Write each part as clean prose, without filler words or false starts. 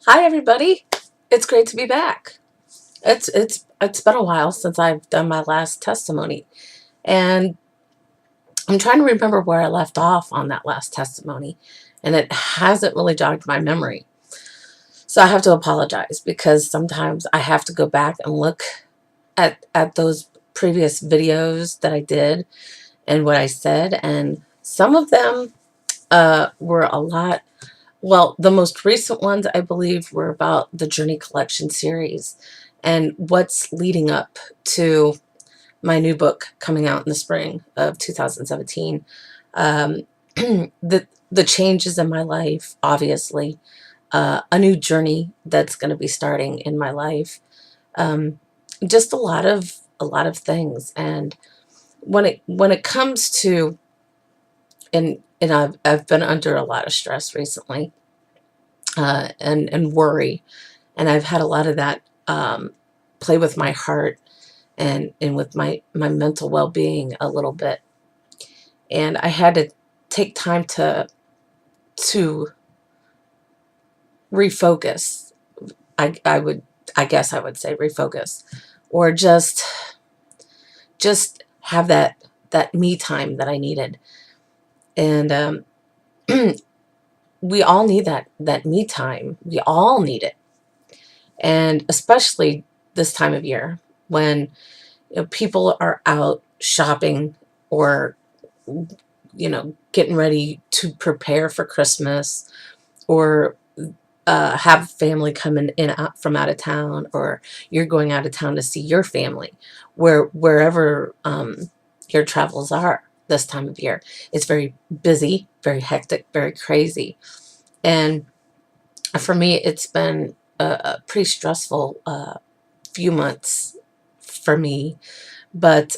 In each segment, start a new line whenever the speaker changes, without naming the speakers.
Hi everybody. It's great to be back. It's been a while since I've done my last testimony, and I'm trying to remember where I left off on that last testimony, and it hasn't really jogged my memory. So I have to apologize because sometimes I have to go back and look at those previous videos that I did and what I said, and some of them were a lot. Well, the most recent ones, I believe, were about the Journey Collection series and what's leading up to my new book coming out in the spring of 2017. Um, the changes in my life, obviously, a new journey that's going to be starting in my life. Um, just a lot of things. And when it comes to and I've been under a lot of stress recently, and worry, and I've had a lot of that play with my heart and with my mental well-being a little bit, and I had to take time to refocus. I guess I would say refocus, or just have that me time that I needed. And we all need that me time. We all need it, and especially this time of year when people are out shopping, or getting ready to prepare for Christmas, or have family coming in out from out of town, or you're going out of town to see your family, wherever your travels are this time of year. It's very busy, very hectic, very crazy. And for me, it's been a pretty stressful few months for me. But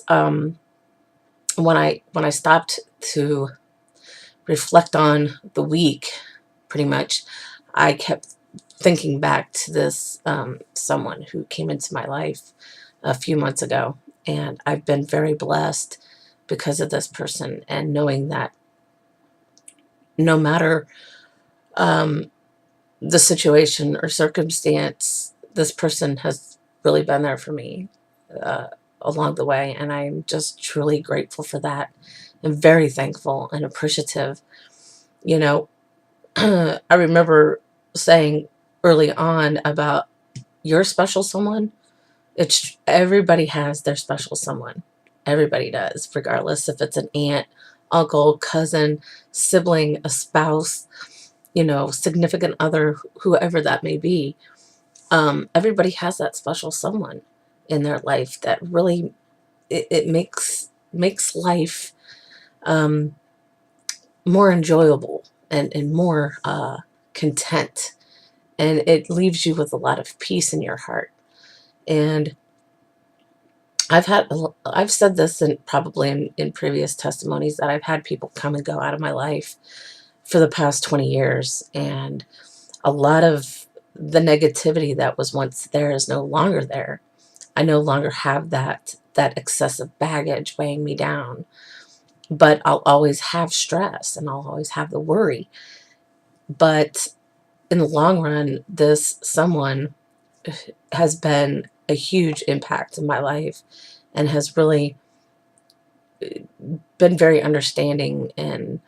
when I stopped to reflect on the week, pretty much, I kept thinking back to this someone who came into my life a few months ago, and I've been very blessed because of this person, and knowing that no matter um, the situation or circumstance, this person has really been there for me uh, along the way, and I'm just truly grateful for that, and very thankful and appreciative. You know, I remember saying early on about your special someone. It's everybody has their special someone. Everybody does, regardless if it's an aunt, uncle, cousin, sibling, a spouse, significant other, whoever that may be. Everybody has that special someone in their life that really it makes life um, more enjoyable, and more content, and it leaves you with a lot of peace in your heart. And I've said this in probably in previous testimonies, that I've had people come and go out of my life for the past 20 years, and a lot of the negativity that was once there is no longer there. I no longer have that excessive baggage weighing me down, but I'll always have stress, and I'll always have the worry. But in the long run, this someone has been a huge impact in my life, and has really been very understanding, and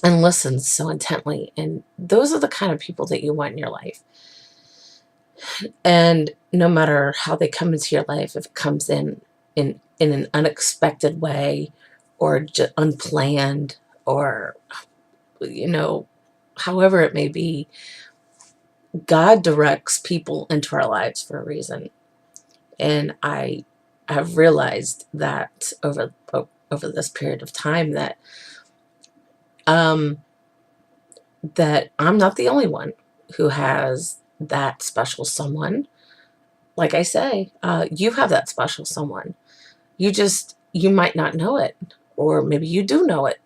listens so intently. And those are the kind of people that you want in your life. And no matter how they come into your life, if it comes in an unexpected way, or just unplanned, or you know however it may be, God directs people into our lives for a reason. And I have realized that over this period of time, um that I'm not the only one who has that special someone. Like I say, you have that special someone. You might not know it, or maybe you do know it.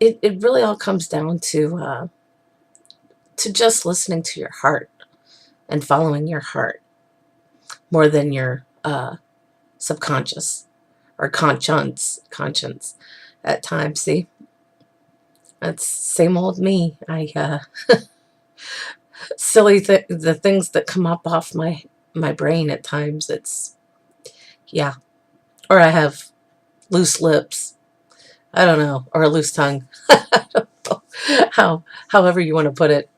It really all comes down to just listening to your heart and following your heart more than your subconscious, or conscience at times. See, that's same old me. the things that come up off my brain at times. It's, yeah. Or I have loose lips. I don't know, or a loose tongue. However you want to put it.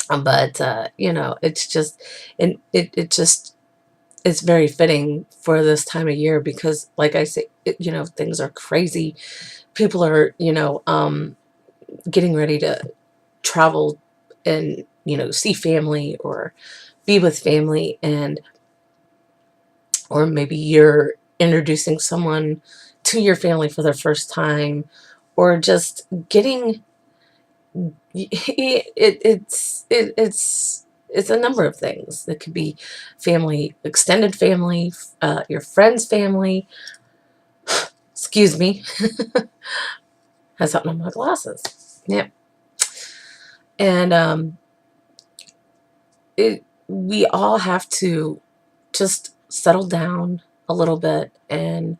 But it's just, and it just, it's very fitting for this time of year because, like I say, things are crazy. People are, getting ready to travel and, see family or be with family, and or maybe you're introducing someone to your family for the first time, or just getting it's a number of things. It could be family, extended family, your friend's family. Excuse me. Has something on my glasses. Yep. And we all have to just settle down a little bit and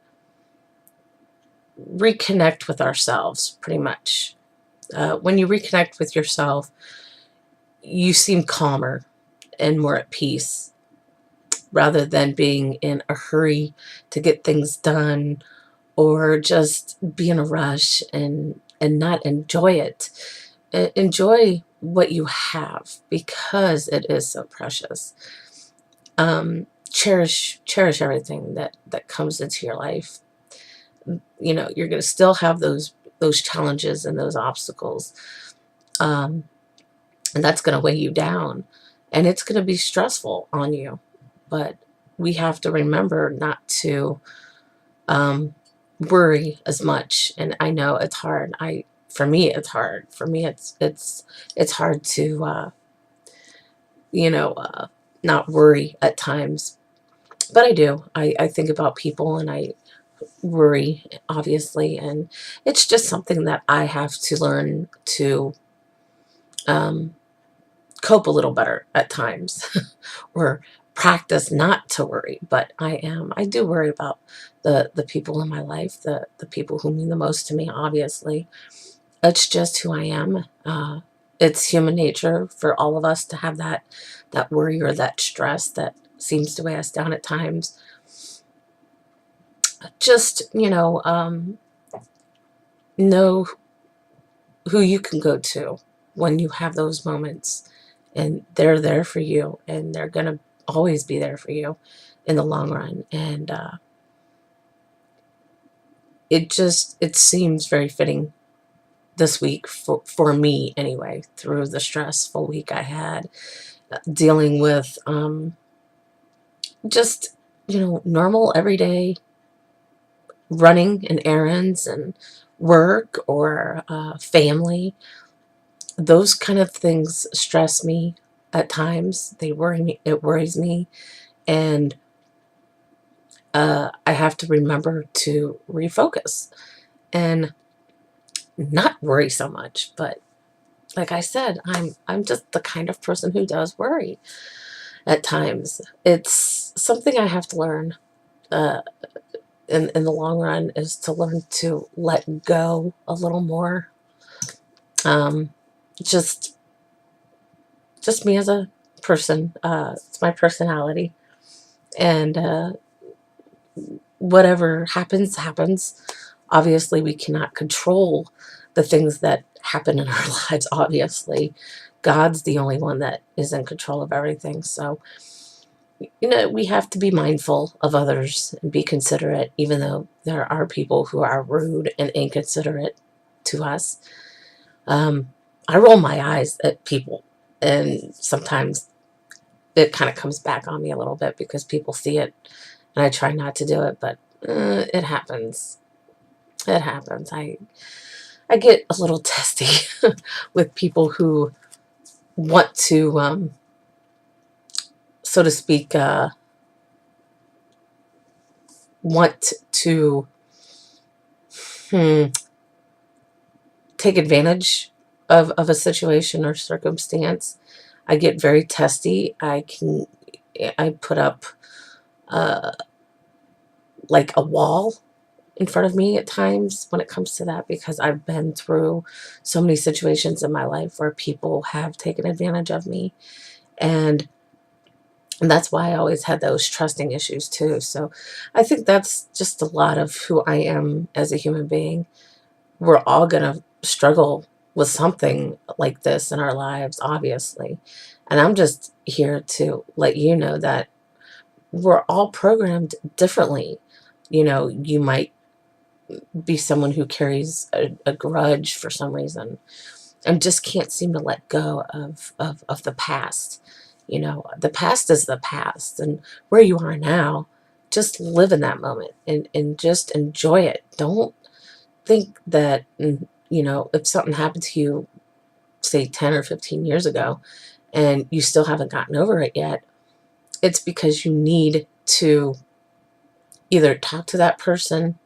reconnect with ourselves, pretty much. When you reconnect with yourself, you seem calmer and more at peace rather than being in a hurry to get things done, or just be in a rush and not enjoy it. Enjoy what you have because it is so precious. Cherish everything that comes into your life. You're going to still have those challenges and those obstacles, and that's going to weigh you down, and it's going to be stressful on you. But we have to remember not to worry as much. And I know it's hard. For me, it's hard. For me, it's hard to not worry at times. But I do. I think about people and I worry, obviously, and it's just something that I have to learn to um, cope a little better at times, or practice not to worry. But I do worry about the people in my life, the people who mean the most to me. Obviously, it's just who I am. It's human nature for all of us to have that worry or that stress that seems to weigh us down at times. Just know who you can go to when you have those moments, and they're there for you, and they're gonna always be there for you in the long run. And it seems very fitting this week for me anyway, through the stressful week I had, dealing with just normal everyday running and errands and work, or family. Those kind of things stress me at times. They worry me. It worries me. And I have to remember to refocus and not worry so much. But like I said, I'm just the kind of person who does worry at times. It's something I have to learn in the long run, is to learn to let go a little more. Um, just me as a person. It's my personality, and whatever happens, happens. Obviously, we cannot control the things that happen in our lives. Obviously, God's the only one that is in control of everything. So, we have to be mindful of others and be considerate, even though there are people who are rude and inconsiderate to us. I roll my eyes at people, and sometimes it kind of comes back on me a little bit because people see it, and I try not to do it, but it happens. It happens. I get a little testy with people who want to, so to speak, want to take advantage of a situation or circumstance. I get very testy. I put up like a wall in front of me at times when it comes to that, because I've been through so many situations in my life where people have taken advantage of me. And that's why I always had those trusting issues too. So I think that's just a lot of who I am as a human being. We're all going to struggle with something like this in our lives, obviously. And I'm just here to let you know that we're all programmed differently. You might be someone who carries a grudge for some reason and just can't seem to let go of the past. The past is the past, and where you are now, just live in that moment and just enjoy it. Don't think that, if something happened to you, say 10 or 15 years ago, and you still haven't gotten over it yet, it's because you need to either talk to that person,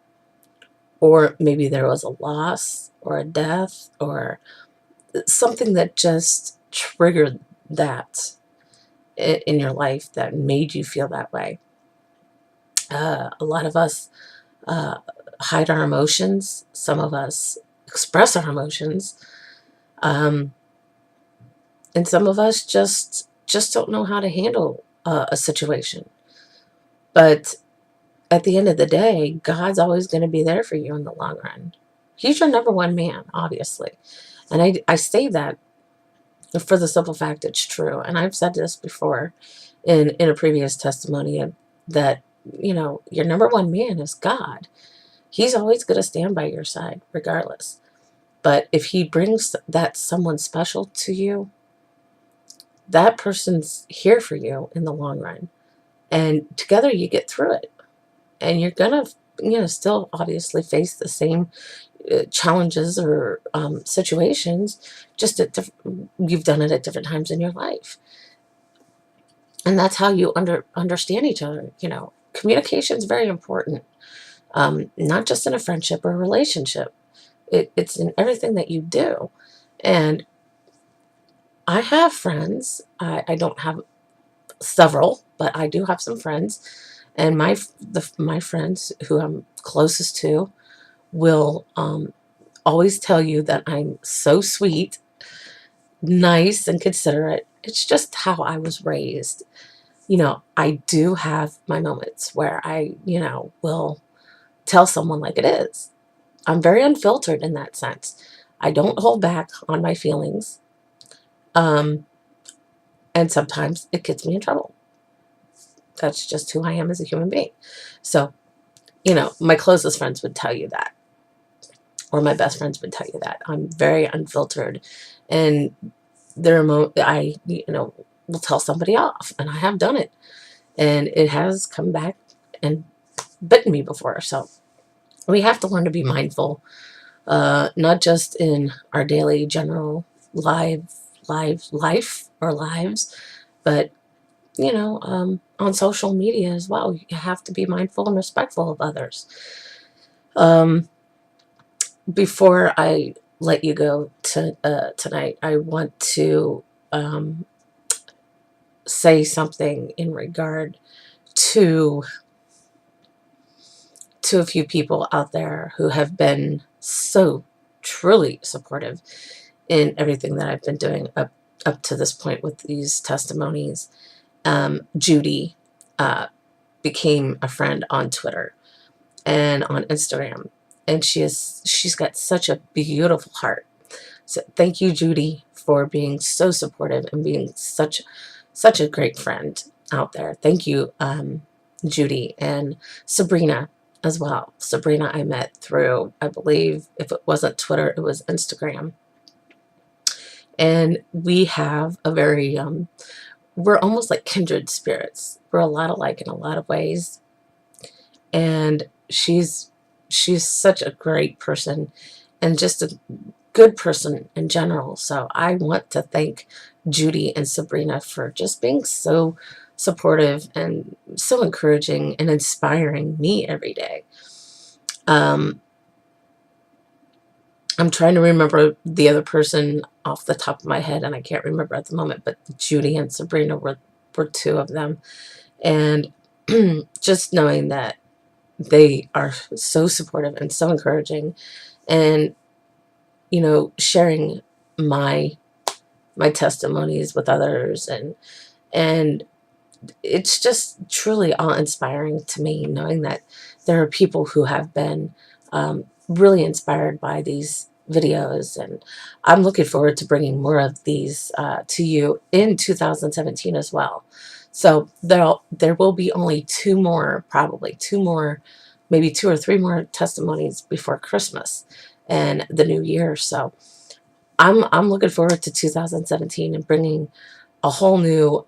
or maybe there was a loss or a death or something that just triggered that in your life that made you feel that way. A lot of us uh, hide our emotions. Some of us express our emotions, um, and some of us just don't know how to handle a situation. But at the end of the day, God's always going to be there for you in the long run. He's your number one man, obviously, and I say that for the simple fact it's true. And I've said this before in a previous testimony, that your number one man is God. He's always going to stand by your side regardless. But if he brings that someone special to you, that person's here for you in the long run, and together you get through it. And you're gonna still obviously face the same challenges or situations, just you've done it at different times in your life. And that's how you understand each other. Communication is very important, not just in a friendship or a relationship. It's in everything that you do. And I have friends. I don't have several, but I do have some friends. And my friends who I'm closest to will always tell you that I'm so sweet, nice, and considerate. It's just how I was raised. I do have my moments where I, will tell someone like it is. I'm very unfiltered in that sense. I don't hold back on my feelings. Um, and sometimes it gets me in trouble. That's just who I am as a human being. So, my closest friends would tell you that, or my best friends would tell you that. I'm very unfiltered, and I, will tell somebody off, and I have done it, and it has come back and bitten me before. So we have to learn to be mindful, not just in our daily general life or lives, but on social media as well. You have to be mindful and respectful of others. Um, Before I let you go tonight, I want to say something in regard to a few people out there who have been so truly supportive in everything that I've been doing up to this point with these testimonies. Judy became a friend on Twitter and on Instagram, and she's got such a beautiful heart. So thank you, Judy, for being so supportive and being such a great friend out there. Thank you, Judy, and Sabrina as well. Sabrina I met through, I believe, if it wasn't Twitter, it was Instagram. And we have a very, we're almost like kindred spirits. We're a lot alike in a lot of ways. And she's such a great person and just a good person in general. So I want to thank Judy and Sabrina for just being so supportive and so encouraging and inspiring me every day. I'm trying to remember the other person off the top of my head, and I can't remember at the moment, but Judy and Sabrina were two of them. And just knowing that they are so supportive and so encouraging, and sharing my my testimonies with others, and it's just truly awe-inspiring to me, knowing that there are people who have been really inspired by these videos, and I'm looking forward to bringing more of these to you in 2017 as well. So there will be only two more, probably two more, maybe two or three more testimonies before Christmas and the new year. So I'm looking forward to 2017 and bringing a whole new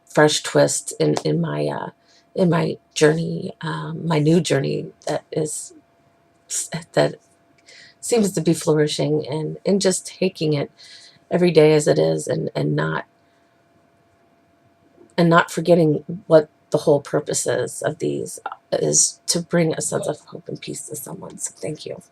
fresh twist in my journey, my new journey that seems to be flourishing, and just taking it every day as it is, and not forgetting what the whole purpose is of these is to bring a sense of hope and peace to someone. So thank you.